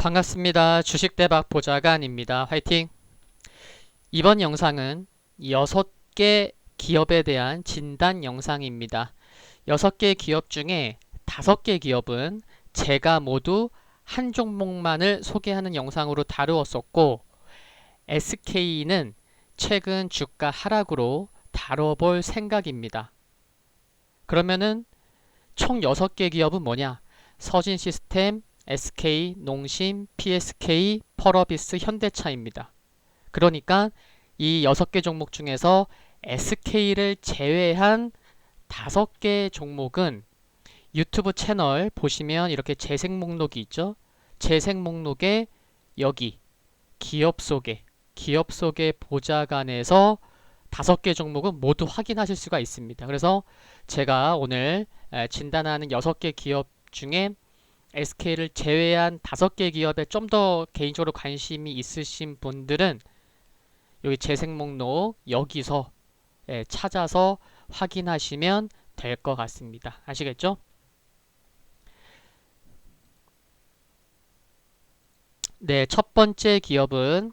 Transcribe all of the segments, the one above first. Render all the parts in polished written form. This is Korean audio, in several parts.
반갑습니다. 주식대박 보좌관입니다. 화이팅! 이번 영상은 6개 기업에 대한 진단 영상입니다. 6개 기업 중에 5개 기업은 제가 모두 한 종목만을 소개하는 영상으로 다루었었고, SK는 최근 주가 하락으로 다뤄볼 생각입니다. 그러면은 총 6개 기업은 뭐냐? 서진시스템, SK, 농심, PSK, 펄어비스, 현대차입니다. 그러니까 이 6개 종목 중에서 SK를 제외한 5개 종목은 유튜브 채널 보시면 이렇게 재생 목록이 있죠. 재생 목록에 여기 기업 속의 보좌관에서 5개 종목은 모두 확인하실 수가 있습니다. 그래서 제가 오늘 진단하는 6개 기업 중에 SK를 제외한 5개 기업에 좀 더 개인적으로 관심이 있으신 분들은 여기 재생 목록 여기서 찾아서 확인하시면 될 것 같습니다. 아시겠죠? 네, 첫 번째 기업은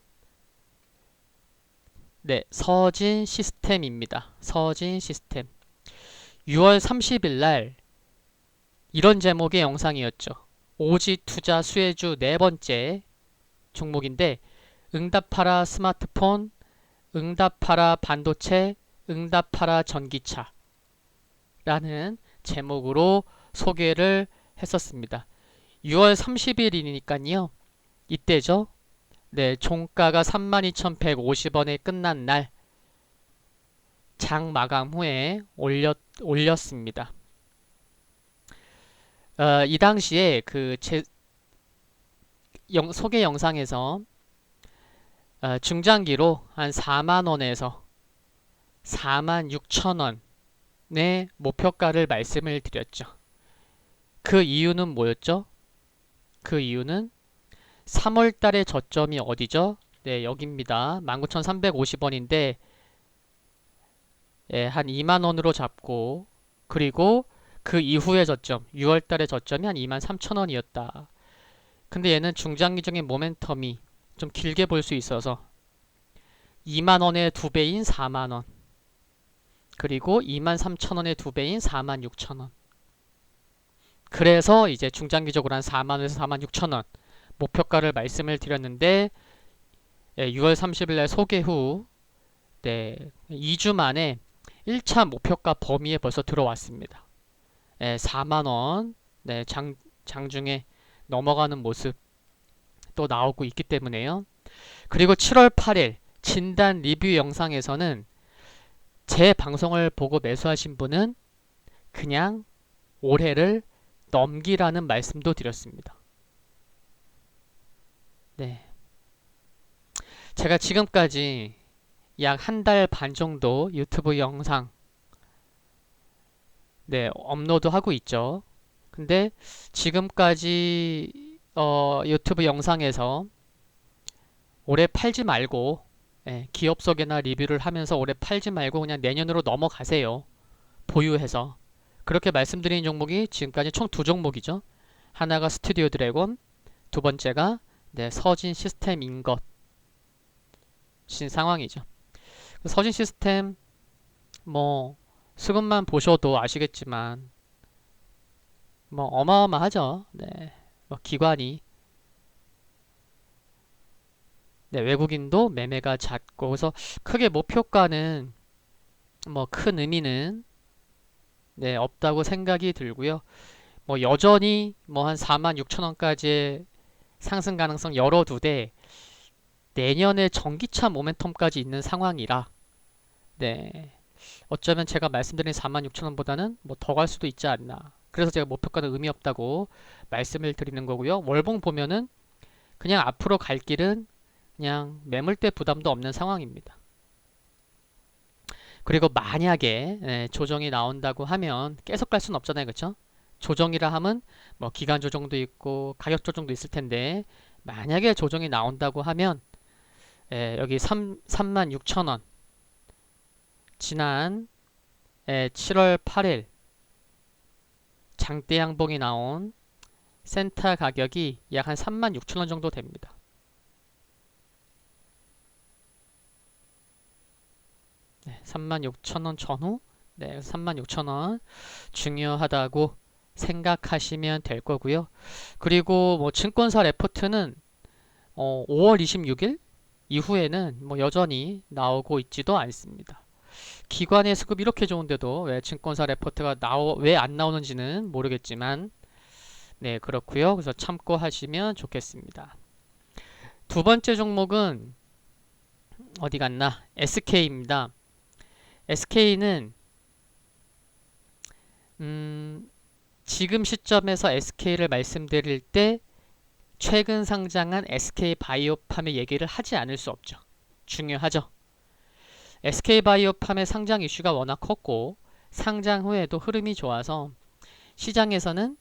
서진 시스템입니다. 서진 시스템. 6월 30일 날 이런 제목의 영상이었죠. 오지 투자 수혜주 네 번째 종목인데 응답하라 스마트폰, 응답하라 반도체, 응답하라 전기차 라는 제목으로 소개를 했었습니다. 6월 30일이니까요. 이때죠. 네, 종가가 32,150원에 끝난 날 장 마감 후에 올렸습니다. 이 당시에 그 소개 영상에서 중장기로 한 4만원에서 46,000원의 목표가를 말씀을 드렸죠. 그 이유는 뭐였죠? 그 이유는 3월 달의 저점이 어디죠? 네, 여기입니다. 19,350원인데 한 2만원으로 잡고, 그리고 그 이후의 저점, 6월 달의 저점이 한 23,000원이었다. 근데 얘는 중장기적인 모멘텀이 좀 길게 볼 수 있어서 2만원의 2배인 4만원, 그리고 23,000원의 2배인 46,000원. 그래서 이제 중장기적으로 한 4만원에서 46,000원 목표가를 말씀을 드렸는데 6월 30일 날 소개 후 2주 만에 1차 목표가 범위에 벌써 들어왔습니다. 4만원 장중에 넘어가는 모습 또 나오고 있기 때문에요. 그리고 7월 8일 진단 리뷰 영상에서는 제 방송을 보고 매수하신 분은 그냥 올해를 넘기라는 말씀도 드렸습니다. 네. 제가 지금까지 약 한 달 반 정도 유튜브 영상 업로드하고 있죠. 근데 지금까지 유튜브 영상에서 올해 팔지 말고 기업 소개나 리뷰를 하면서 올해 팔지 말고 그냥 내년으로 넘어가세요. 보유해서. 그렇게 말씀드린 종목이 지금까지 총 2종목이죠. 하나가 스튜디오 드래곤, 두 번째가 서진 시스템인 것인 상황이죠. 서진 시스템 뭐 수급만 보셔도 아시겠지만 뭐 어마어마하죠. 뭐 기관이 외국인도 매매가 잦고, 그래서 크게 목표가는 뭐 큰 의미는 없다고 생각이 들고요. 뭐 여전히 뭐 한 46,000원까지의 상승 가능성 열어두되 내년에 전기차 모멘텀까지 있는 상황이라 어쩌면 제가 말씀드린 46,000원보다는 뭐 더 갈 수도 있지 않나. 그래서 제가 목표가는 의미 없다고 말씀을 드리는 거고요. 월봉 보면은 그냥 앞으로 갈 길은 그냥 매물대 부담도 없는 상황입니다. 그리고 만약에 조정이 나온다고 하면 계속 갈 수는 없잖아요. 그렇죠? 조정이라 하면 뭐 기간 조정도 있고 가격 조정도 있을 텐데, 만약에 조정이 나온다고 하면 여기 36,000원 지난 7월 8일 장대 양봉이 나온 센터 가격이 약 한 36,000원 정도 됩니다. 네, 36,000원 전후, 네, 36,000원 중요하다고 생각하시면 될 거고요. 그리고 뭐 증권사 레포트는 5월 26일 이후에는 뭐 여전히 나오고 있지도 않습니다. 기관의 수급이 이렇게 좋은데도 왜 증권사 레포트가 왜 안 나오는지는 모르겠지만, 네, 그렇고요. 그래서 참고하시면 좋겠습니다. 두 번째 종목은 어디 갔나? SK입니다. SK는 지금 시점에서 SK를 말씀드릴 때 최근 상장한 SK바이오팜의 얘기를 하지 않을 수 없죠. 중요하죠. SK바이오팜의 상장 이슈가 워낙 컸고 상장 후에도 흐름이 좋아서 시장에서는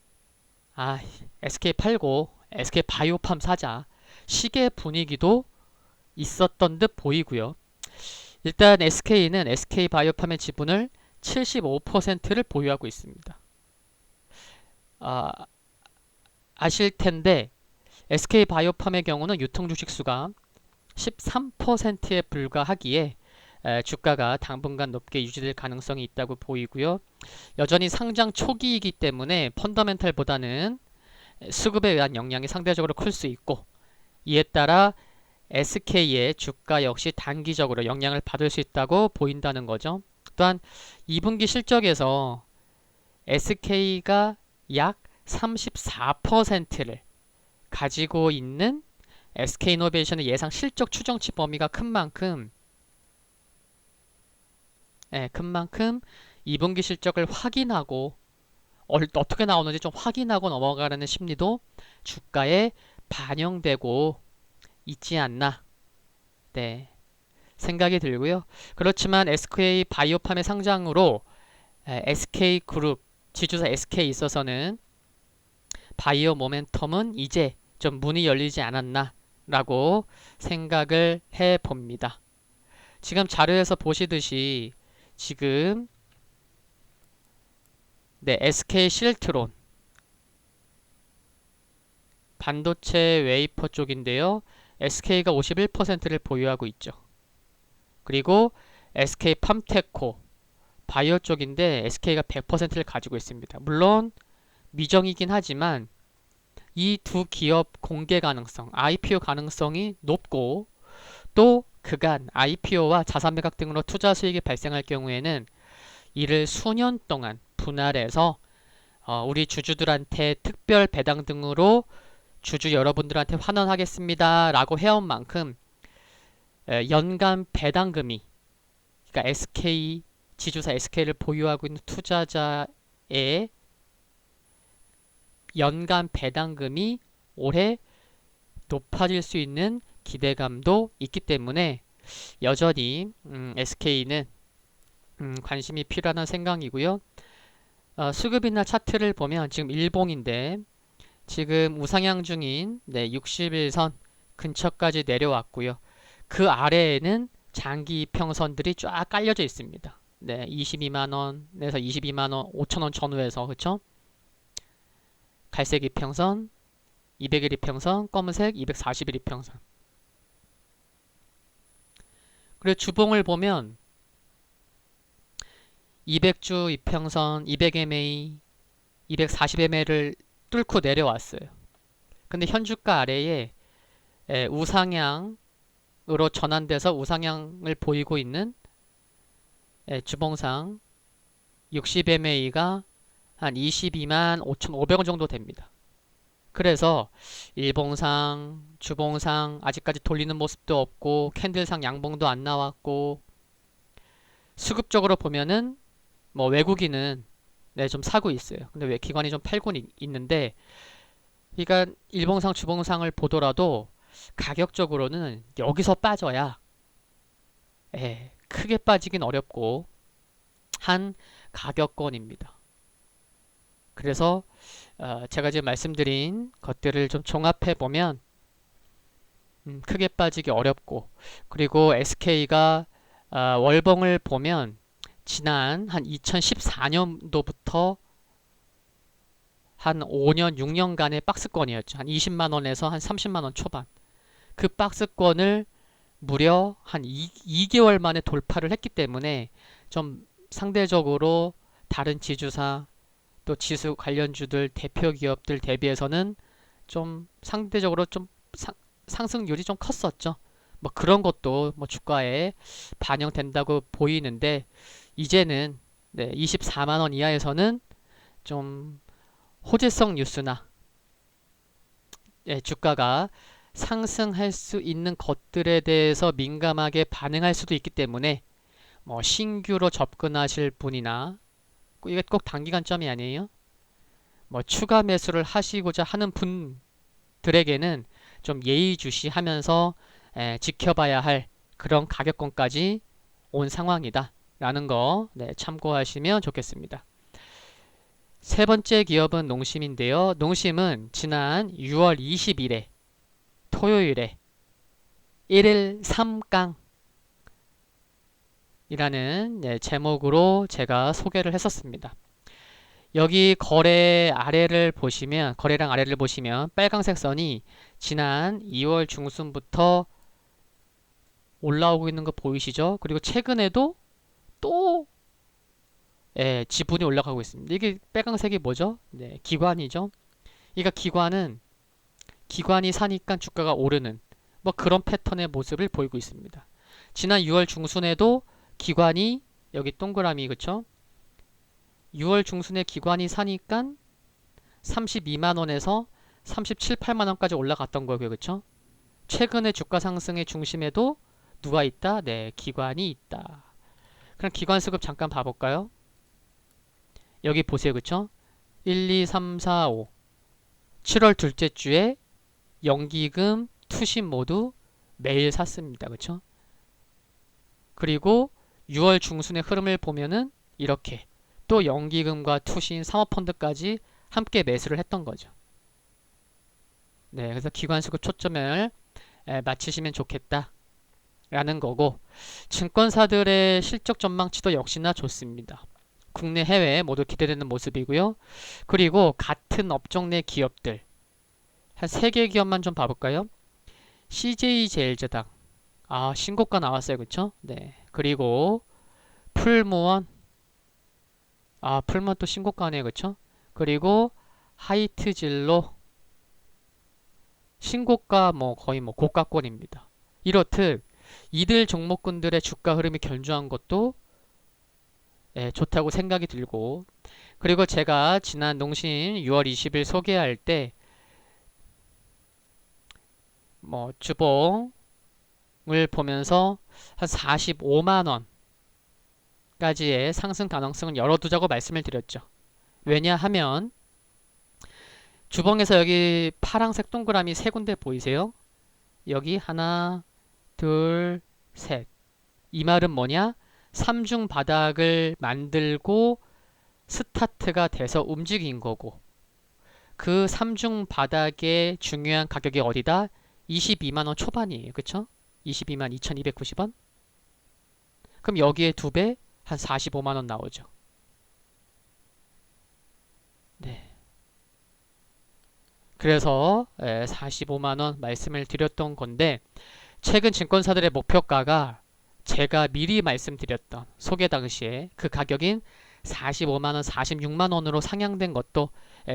SK 팔고 SK바이오팜 사자 시계 분위기도 있었던 듯 보이고요. 일단 SK는 SK바이오팜의 지분을 75%를 보유하고 있습니다. 아실 텐데 SK바이오팜의 경우는 유통주식수가 13%에 불과하기에 주가가 당분간 높게 유지될 가능성이 있다고 보이고요. 여전히 상장 초기이기 때문에 펀더멘탈보다는 수급에 의한 영향이 상대적으로 클 수 있고 이에 따라 SK의 주가 역시 단기적으로 영향을 받을 수 있다고 보인다는 거죠. 또한 2분기 실적에서 SK가 약 34%를 가지고 있는 SK이노베이션의 예상 실적 추정치 범위가 큰 만큼 2분기 실적을 확인하고 어떻게 나오는지 좀 확인하고 넘어가라는 심리도 주가에 반영되고 있지 않나, 네, 생각이 들고요. 그렇지만 SK 바이오팜의 상장으로 SK그룹 지주사 SK에 있어서는 바이오 모멘텀은 이제 좀 문이 열리지 않았나 라고 생각을 해 봅니다. 지금 자료에서 보시듯이 지금 SK 실트론 반도체 웨이퍼 쪽인데요. SK가 51%를 보유하고 있죠. 그리고 SK 팜테코 바이오 쪽인데 SK가 100%를 가지고 있습니다. 물론 미정이긴 하지만 이 두 기업 공개 가능성, IPO 가능성이 높고 또 그간 IPO와 자산 매각 등으로 투자 수익이 발생할 경우에는 이를 수년 동안 분할해서 우리 주주들한테 특별 배당 등으로 주주 여러분들한테 환원하겠습니다 라고 해온 만큼 연간 배당금이, 그러니까 SK 지주사 SK를 보유하고 있는 투자자의 연간 배당금이 올해 높아질 수 있는 기대감도 있기 때문에 여전히 SK는 관심이 필요한 생각이고요. 수급이나 차트를 보면 지금 일봉인데 지금 우상향 중인 60일선 근처까지 내려왔고요. 그 아래에는 장기 이평선들이 쫙 깔려져 있습니다. 22만원에서 22만원 5천원 전후에서, 그쵸? 갈색 이평선, 200일 이평선, 검은색 240일 이평선. 그리고 주봉을 보면 200주 이평선, 200MA, 240MA를 뚫고 내려왔어요. 근데 현주가 아래에 우상향으로 전환돼서 우상향을 보이고 있는 주봉상 60MA가 한 22만 5,500원 정도 됩니다. 그래서 일봉상, 주봉상 아직까지 돌리는 모습도 없고 캔들상 양봉도 안 나왔고 수급적으로 보면은 뭐 외국인은 좀 사고 있어요. 근데 왜 기관이 좀 팔고 있는데, 그러니까 일봉상, 주봉상을 보더라도 가격적으로는 여기서 빠져야 크게 빠지긴 어렵고 한 가격권입니다. 그래서 제가 지금 말씀드린 것들을 좀 종합해 보면 크게 빠지기 어렵고, 그리고 SK가 월봉을 보면 지난 한 2014년도부터 한 5년, 6년간의 박스권이었죠. 한 20만 원에서 한 30만 원 초반. 그 박스권을 무려 한 2개월 만에 돌파를 했기 때문에 좀 상대적으로 다른 지주사 또 지수 관련주들 대표 기업들 대비해서는 좀 상대적으로 좀 상승률이 좀 컸었죠. 뭐 그런 것도 뭐 주가에 반영된다고 보이는데 이제는 24만 원 이하에서는 좀 호재성 뉴스나 주가가 상승할 수 있는 것들에 대해서 민감하게 반응할 수도 있기 때문에 뭐 신규로 접근하실 분이나 이게 꼭 단기간점이 아니에요. 뭐 추가 매수를 하시고자 하는 분들에게는 좀 예의주시하면서 지켜봐야 할 그런 가격권까지 온 상황이다 라는 거 참고하시면 좋겠습니다. 세 번째 기업은 농심인데요. 농심은 지난 6월 20일에 토요일에 1일 3강 이라는 제목으로 제가 소개를 했었습니다. 여기 거래량 아래를 보시면 빨강색 선이 지난 2월 중순부터 올라오고 있는 거 보이시죠? 그리고 최근에도 또 지분이 올라가고 있습니다. 이게 빨강색이 뭐죠? 기관이죠. 그러니까 기관이 사니까 주가가 오르는 뭐 그런 패턴의 모습을 보이고 있습니다. 지난 6월 중순에도 기관이 여기 동그라미 그쵸? 6월 중순에 기관이 사니까 32만 원에서 37, 8만 원까지 올라갔던 거고요. 그쵸? 최근에 주가 상승의 중심에도 누가 있다? 기관이 있다. 그럼 기관 수급 잠깐 봐볼까요? 여기 보세요. 그쵸? 1, 2, 3, 4, 5 7월 둘째 주에 연기금, 투신 모두 매일 샀습니다. 그쵸? 그리고 6월 중순의 흐름을 보면은 이렇게 또 연기금과 투신, 사모펀드까지 함께 매수를 했던 거죠. 그래서 기관 수급 초점을 맞추시면 좋겠다 라는 거고 증권사들의 실적 전망치도 역시나 좋습니다. 국내 해외 모두 기대되는 모습이고요. 그리고 같은 업종 내 기업들 한 3개 기업만 좀 봐볼까요? CJ제일제당 신고가 나왔어요. 그쵸? 그리고 풀무원 풀무원 또 신고가네요. 그쵸? 그리고 하이트진로 신고가 거의 고가권입니다. 이렇듯 이들 종목군들의 주가 흐름이 견조한 것도 좋다고 생각이 들고 그리고 제가 지난 농심 6월 20일 소개할 때 주봉을 보면서 한 45만 원까지의 상승 가능성을 열어두자고 말씀을 드렸죠. 왜냐하면 주봉에서 여기 파란색 동그라미 3군데 보이세요? 여기 하나, 둘, 셋. 이 말은 뭐냐? 3중 바닥을 만들고 스타트가 돼서 움직인 거고 그 3중 바닥의 중요한 가격이 어디다? 22만원 초반이에요. 그쵸? 22만 2290원? 그럼 여기에 2배? 한 45만원 나오죠. 그래서 45만원 말씀을 드렸던 건데 최근 증권사들의 목표가가 제가 미리 말씀드렸던 소개 당시에 그 가격인 45만원, 46만원으로 상향된 것도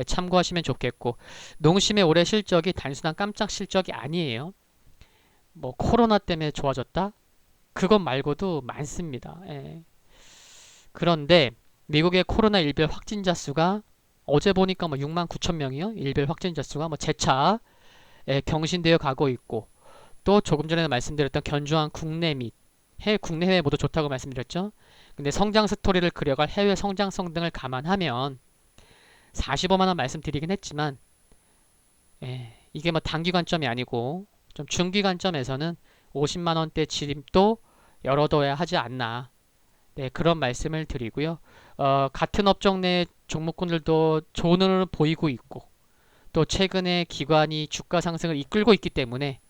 참고하시면 좋겠고 농심의 올해 실적이 단순한 깜짝 실적이 아니에요. 코로나 때문에 좋아졌다? 그것 말고도 많습니다. 그런데 미국의 코로나 일별 확진자 수가 어제 보니까 6만 9천 명이요. 일별 확진자 수가 재차 경신되어 가고 있고 또 조금 전에 말씀드렸던 견조한 국내 및 국내 해외 모두 좋다고 말씀드렸죠. 근데 성장 스토리를 그려갈 해외 성장성 등을 감안하면 45만원 말씀드리긴 했지만 이게 단기관점이 아니고 좀 중기관점에서는 50만원대 진입도 열어둬야 하지 않나 그런 말씀을 드리고요. 같은 업종 내 종목군들도 좋은 흐름을 보이고 있고 또 최근에 기관이 주가 상승을 이끌고 있기 때문에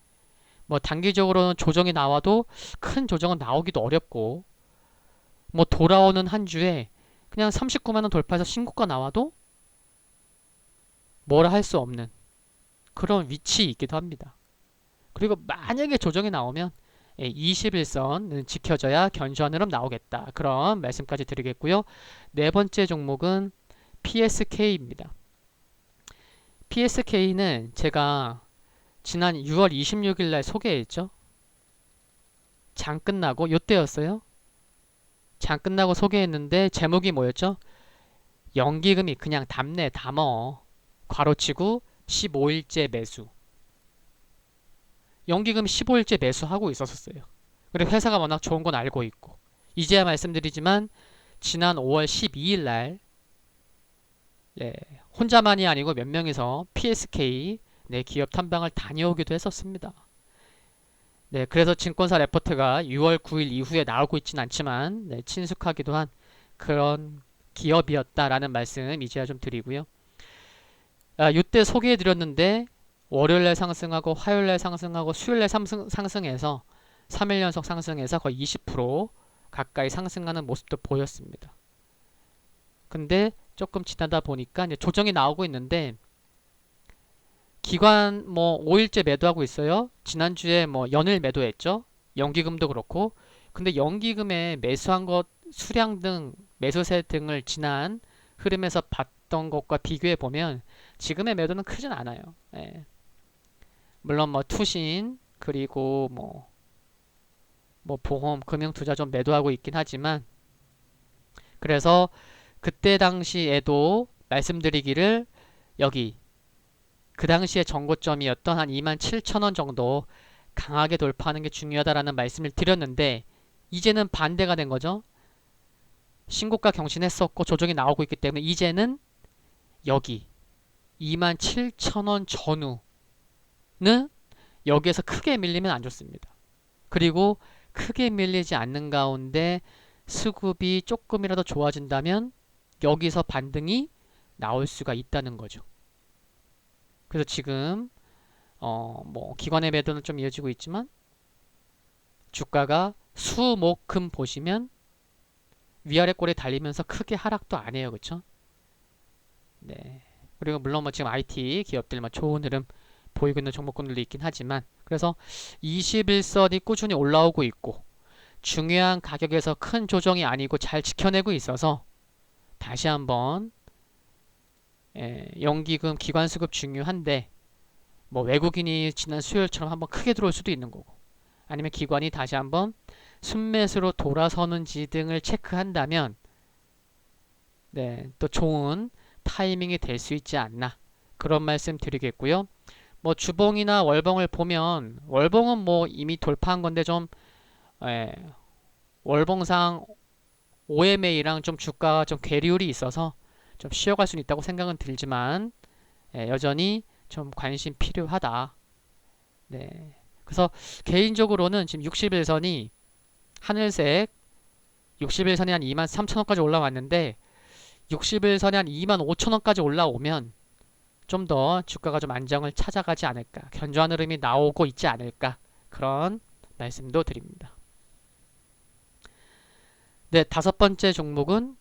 단기적으로는 조정이 나와도 큰 조정은 나오기도 어렵고 돌아오는 한 주에 그냥 39만원 돌파해서 신고가 나와도 뭐라 할 수 없는 그런 위치이기도 합니다. 그리고 만약에 조정이 나오면 21선은 지켜져야 견주한 흐름 나오겠다. 그런 말씀까지 드리겠고요. 네 번째 종목은 PSK입니다. PSK는 제가 지난 6월 26일 날 소개했죠. 장 끝나고 요때였어요. 장 끝나고 소개했는데 제목이 뭐였죠? 연기금이 그냥 담네 담어 괄호치고 15일째 매수. 연기금 15일째 매수하고 있었어요. 그리고 회사가 워낙 좋은 건 알고 있고 이제야 말씀드리지만 지난 5월 12일 날 네, 혼자만이 아니고 몇 명이서 PSK 기업 탐방을 다녀오기도 했었습니다. 네, 그래서 증권사 레포트가 6월 9일 이후에 나오고 있진 않지만 친숙하기도 한 그런 기업이었다라는 말씀 이제야 좀 드리고요. 이때 소개해드렸는데 월요일날 상승하고 화요일날 상승하고 수요일날 상승해서 3일 연속 상승해서 거의 20% 가까이 상승하는 모습도 보였습니다. 근데 조금 지나다 보니까 이제 조정이 나오고 있는데 기관 뭐 5일째 매도하고 있어요. 지난주에 뭐 연일 매도했죠. 연기금도 그렇고. 근데 연기금에 매수한 것 수량 등 매수세 등을 지난 흐름에서 봤던 것과 비교해 보면 지금의 매도는 크진 않아요. 예. 물론 뭐 투신 그리고 뭐 보험, 금융 투자 좀 매도하고 있긴 하지만 그래서 그때 당시에도 말씀드리기를 여기 그 당시에 정고점이었던 한 27,000원 정도 강하게 돌파하는 게 중요하다라는 말씀을 드렸는데 이제는 반대가 된 거죠. 신고가 경신했었고 조정이 나오고 있기 때문에 이제는 여기 27,000원 전후는 여기에서 크게 밀리면 안 좋습니다. 그리고 크게 밀리지 않는 가운데 수급이 조금이라도 좋아진다면 여기서 반등이 나올 수가 있다는 거죠. 그래서 지금 뭐 기관의 매도는 좀 이어지고 있지만 주가가 수, 목, 금 보시면 위아래 꼴에 달리면서 크게 하락도 안 해요. 그쵸? 네. 그리고 물론 뭐 지금 IT 기업들 좋은 흐름 보이고 있는 종목군들도 있긴 하지만 그래서 21선이 꾸준히 올라오고 있고 중요한 가격에서 큰 조정이 아니고 잘 지켜내고 있어서 다시 한번 연기금 기관수급 중요한데 뭐 외국인이 지난 수요일처럼 한번 크게 들어올 수도 있는 거고 아니면 기관이 다시 한번 순매수로 돌아서는지 등을 체크한다면 또 좋은 타이밍이 될 수 있지 않나 그런 말씀 드리겠고요. 뭐 주봉이나 월봉을 보면 월봉은 뭐 이미 돌파한 건데 좀 월봉상 OMA랑 좀 주가가 좀 괴리율이 있어서 좀 쉬어갈 수는 있다고 생각은 들지만 여전히 좀 관심 필요하다. 네. 그래서 개인적으로는 지금 61선이 하늘색 61선이 한 23,000원까지 올라왔는데 61선이 한 25,000원까지 올라오면 좀 더 주가가 좀 안정을 찾아가지 않을까 견조한 흐름이 나오고 있지 않을까 그런 말씀도 드립니다. 네, 다섯 번째 종목은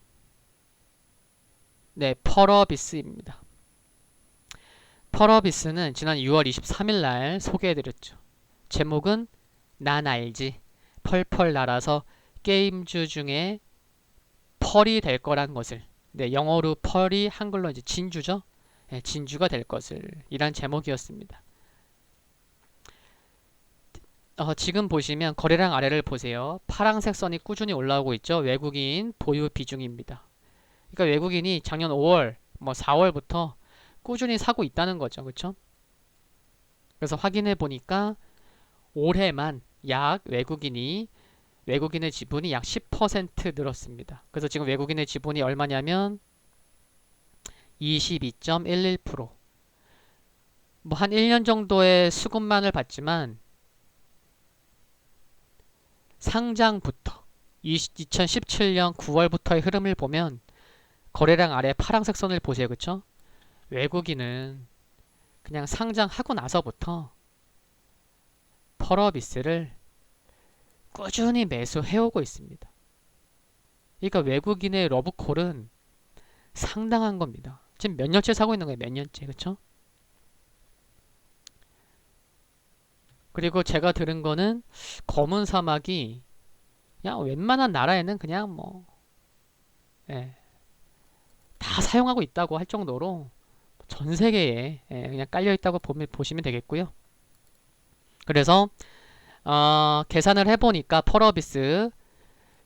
펄어비스입니다. 펄어비스는 지난 6월 23일 날 소개해드렸죠. 제목은 난 알지 펄펄 날아서 게임주 중에 펄이 될 거란 것을 영어로 펄이 한글로 이제 진주죠. 진주가 될 것을 이란 제목이었습니다. 지금 보시면 거래량 아래를 보세요. 파란색 선이 꾸준히 올라오고 있죠. 외국인 보유 비중입니다. 그러니까 외국인이 작년 5월, 뭐 4월부터 꾸준히 사고 있다는 거죠. 그렇죠? 그래서 확인해 보니까 올해만 약 외국인의 지분이 약 10% 늘었습니다. 그래서 지금 외국인의 지분이 얼마냐면 22.11%. 뭐 한 1년 정도의 수급만을 봤지만 상장부터 2017년 9월부터의 흐름을 보면 거래량 아래 파란색 선을 보세요. 그쵸? 외국인은 그냥 상장하고 나서부터 펄어비스를 꾸준히 매수해오고 있습니다. 그러니까 외국인의 러브콜은 상당한 겁니다. 지금 몇 년째 사고 있는 거예요. 몇 년째. 그쵸? 그리고 제가 들은 거는 검은 사막이 그냥 웬만한 나라에는 그냥 뭐 예, 다 사용하고 있다고 할 정도로 전 세계에 그냥 깔려 있다고 보시면 되겠고요. 그래서 계산을 해보니까 펄어비스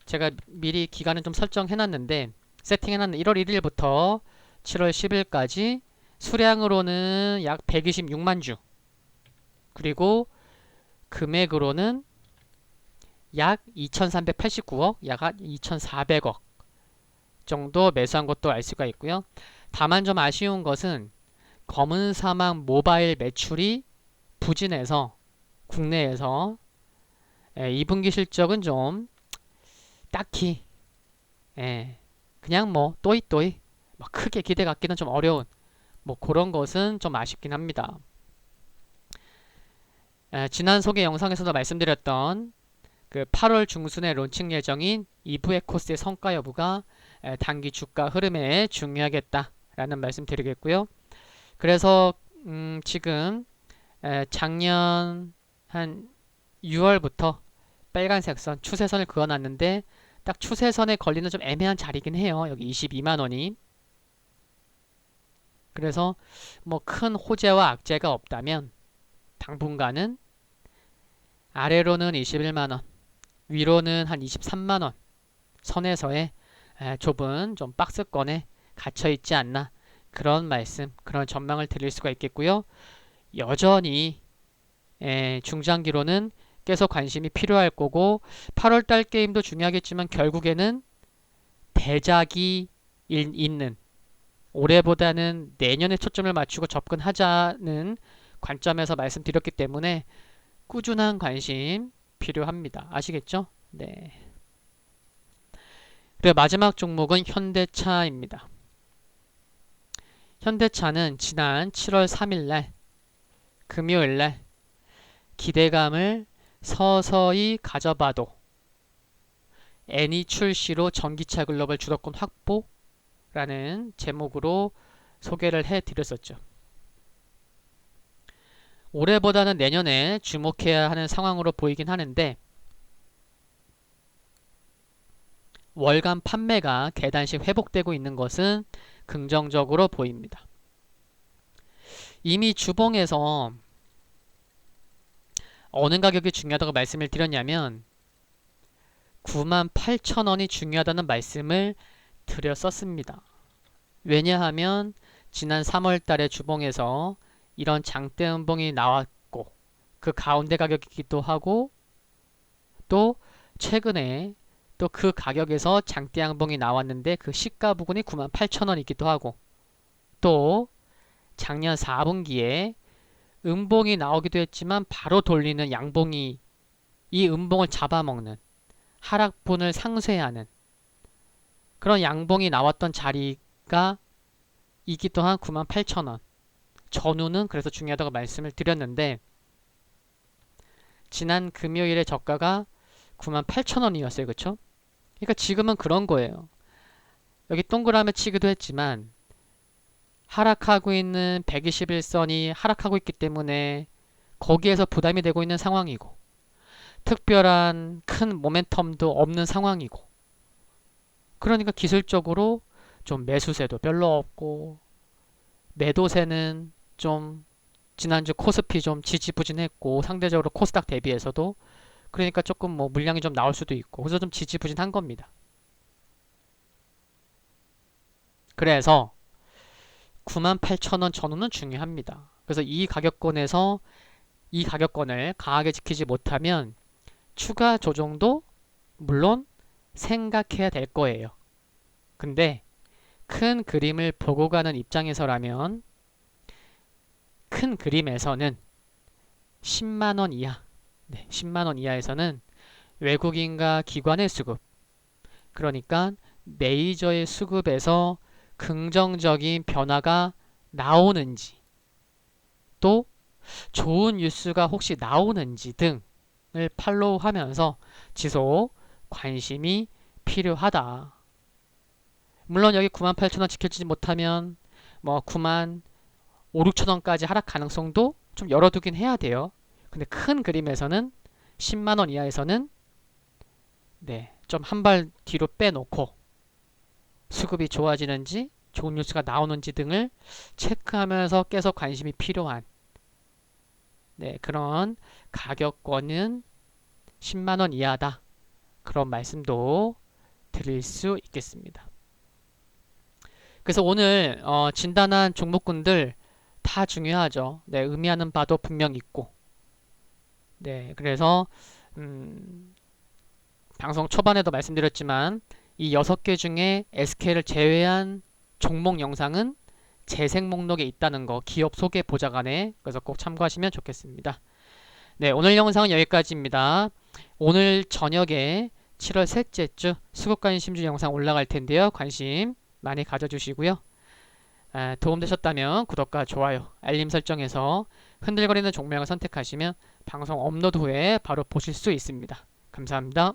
제가 미리 기간을 좀 설정해놨는데 세팅해놨는 1월 1일부터 7월 10일까지 수량으로는 약 126만 주 그리고 금액으로는 약 2389억 약 2400억 정도 매수한 것도 알 수가 있고요. 다만 좀 아쉬운 것은 검은 사막 모바일 매출이 부진해서 국내에서 2분기 실적은 좀 딱히 그냥 뭐 또이또이 뭐 크게 기대 갖기는 좀 어려운 뭐 그런 것은 좀 아쉽긴 합니다. 지난 소개 영상에서도 말씀드렸던 그 8월 중순에 론칭 예정인 이브에코스의 성과 여부가 단기 주가 흐름에 중요하겠다라는 말씀 드리겠고요. 그래서 지금 작년 한 6월부터 빨간색 선 추세선을 그어놨는데 딱 추세선에 걸리는 좀 애매한 자리긴 해요. 여기 22만원이. 그래서 뭐 큰 호재와 악재가 없다면 당분간은 아래로는 21만원 위로는 한 23만원 선에서의 좁은 좀 박스권에 갇혀있지 않나 그런 말씀 그런 전망을 드릴 수가 있겠고요. 여전히 중장기로는 계속 관심이 필요할 거고 8월달 게임도 중요하겠지만 결국에는 대작이 있는 올해보다는 내년에 초점을 맞추고 접근하자는 관점에서 말씀드렸기 때문에 꾸준한 관심 필요합니다. 아시겠죠? 네. 그리고 마지막 종목은 현대차입니다. 현대차는 지난 7월 3일날 금요일날 기대감을 서서히 가져봐도 애니 출시로 전기차 글로벌 주도권 확보라는 제목으로 소개를 해드렸었죠. 올해보다는 내년에 주목해야 하는 상황으로 보이긴 하는데 월간 판매가 계단식 회복되고 있는 것은 긍정적으로 보입니다. 이미 주봉에서 어느 가격이 중요하다고 말씀을 드렸냐면 98,000원이 중요하다는 말씀을 드렸었습니다. 왜냐하면 지난 3월 달에 주봉에서 이런 장대 음봉이 나왔고 그 가운데 가격이기도 하고 또 최근에 또 그 가격에서 장대 양봉이 나왔는데 그 시가 부근이 98,000원이기도 하고 또 작년 4분기에 음봉이 나오기도 했지만 바로 돌리는 양봉이 이 음봉을 잡아먹는 하락분을 상쇄하는 그런 양봉이 나왔던 자리가 이기도 한 98,000원 전후는 그래서 중요하다고 말씀을 드렸는데 지난 금요일에 저가가 98,000원이었어요. 그쵸? 그러니까 지금은 그런 거예요. 여기 동그라미 치기도 했지만 하락하고 있는 121선이 하락하고 있기 때문에 거기에서 부담이 되고 있는 상황이고 특별한 큰 모멘텀도 없는 상황이고 그러니까 기술적으로 좀 매수세도 별로 없고 매도세는 좀 지난주 코스피 좀 지지부진했고 상대적으로 코스닥 대비해서도 그러니까 조금 뭐 물량이 좀 나올 수도 있고 그래서 좀 지지부진한 겁니다. 그래서 98,000원 전후는 중요합니다. 그래서 이 가격권에서 이 가격권을 강하게 지키지 못하면 추가 조정도 물론 생각해야 될 거예요. 근데 큰 그림을 보고 가는 입장에서라면 큰 그림에서는 10만원 이하 10만원 이하에서는 외국인과 기관의 수급 그러니까 메이저의 수급에서 긍정적인 변화가 나오는지 또 좋은 뉴스가 혹시 나오는지 등을 팔로우하면서 지속 관심이 필요하다. 물론 여기 98,000원 지켜지지 못하면 뭐 9만 5, 6천 원까지 하락 가능성도 좀 열어두긴 해야 돼요. 근데 큰 그림에서는 10만 원 이하에서는 네, 좀 한 발 뒤로 빼놓고 수급이 좋아지는지 좋은 뉴스가 나오는지 등을 체크하면서 계속 관심이 필요한 네, 그런 가격권은 10만 원 이하다. 그런 말씀도 드릴 수 있겠습니다. 그래서 오늘 진단한 종목군들 다 중요하죠. 네, 의미하는 바도 분명 있고. 네, 그래서 방송 초반에도 말씀드렸지만 이 6개 중에 SK를 제외한 종목 영상은 재생 목록에 있다는 거 기업 소개 보좌관에 그래서 꼭 참고하시면 좋겠습니다. 네, 오늘 영상은 여기까지입니다. 오늘 저녁에 7월 셋째 주 수급관심주 영상 올라갈 텐데요. 관심 많이 가져주시고요. 도움되셨다면 구독과 좋아요, 알림 설정해서 흔들거리는 종목을 선택하시면 방송 업로드 후에 바로 보실 수 있습니다. 감사합니다.